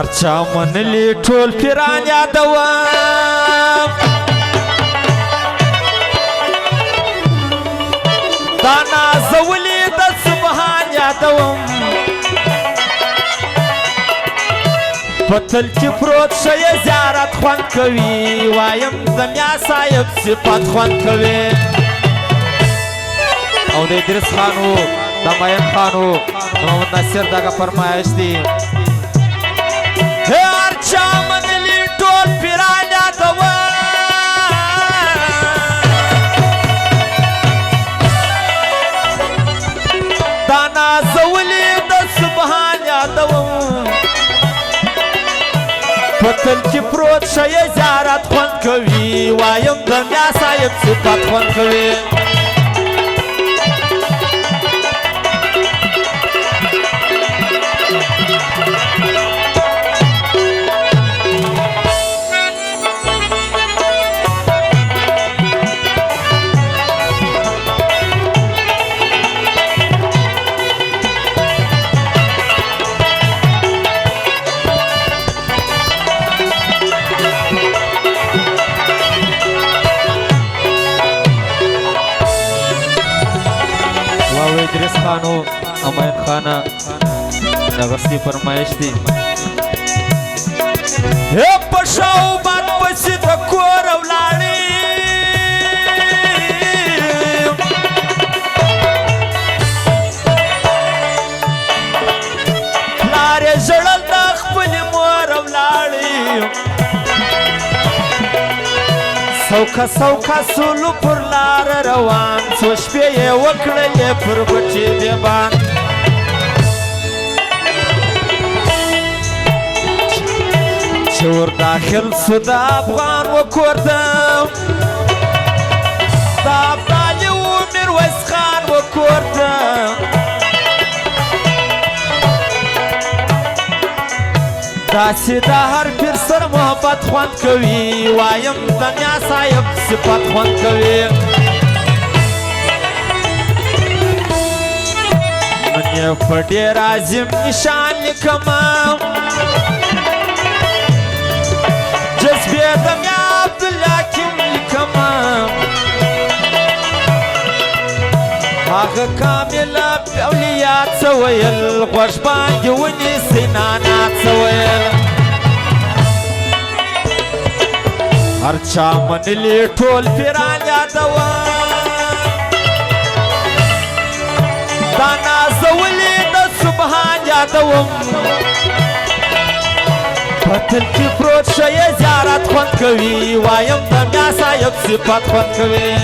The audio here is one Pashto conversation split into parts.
هرچا منلی ټول پیران یادوم دا نازولی د سبحان یادوم پتل چې پروت شي زیارت خوند کوي وایم د میا صاحب صفات خوند کوي او د ادریس خانو د ماین خانو محمد ناصر دغه فرمایش دی هر چا منلی ټول پیران یادوم دا نازولی د سبحان یادوم پتل چې پروت شي زیارت خوند کوي وایم د میا صاحب صفات خوند کوي ادریس خانو امین خانه دغستی فرمایش دی په شوبات پسې د کور ولاړې پلار یې ژړل د خپلې مور ولاړې سوکه سوکه سولو پر لار روان څو شپې یې وکړلې پر بچې دیبان چې ور داخل سو د افغان و کور ته د ابدالي و میرویس خان و کور ته داسې د هر پیر سره محبت خوند کوي وایم د میا صاحب صفات خوند کوي من یې په ډېر عظیم نشان لیکمه جذبې د میا عبدالحکیم لیکمه هغه کامله اولیا څه ویل غوږ باندې ونیسئ نانا څه ویل هر چا منلی ټول پیران یادوم دا نازولی د سبحان یادوم پتل کې پروت شي زیارت خوند کوي وایم د میا صاحب صفات خوند کوي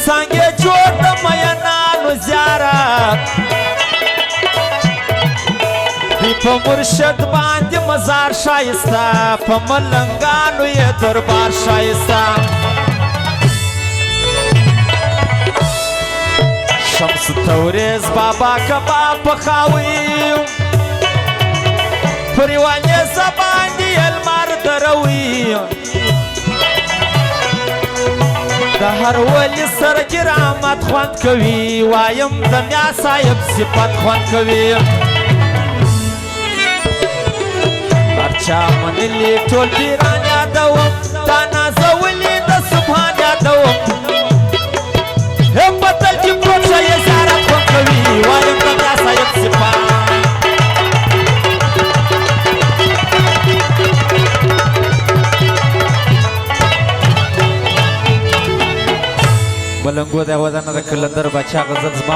څنګه جوړ د مینانو زیارت دی په مرشد باندې مزار شایسته په ملنګانو یې دربار شایسته شمس توریز بابا کباب پخاوي پر یوانې زباندې المار دروي د هر ولی سره کرامت خوند کوي وایم د میا صاحب صفات خوند کوي هر چا منلی ټول پیران یادوم دا نازولی د سبحان یادوم پتل کې پروت شي زیارت خوند کوي وایم د میا صاحب صفات ملنګو د وزن د کلندر بچا غزل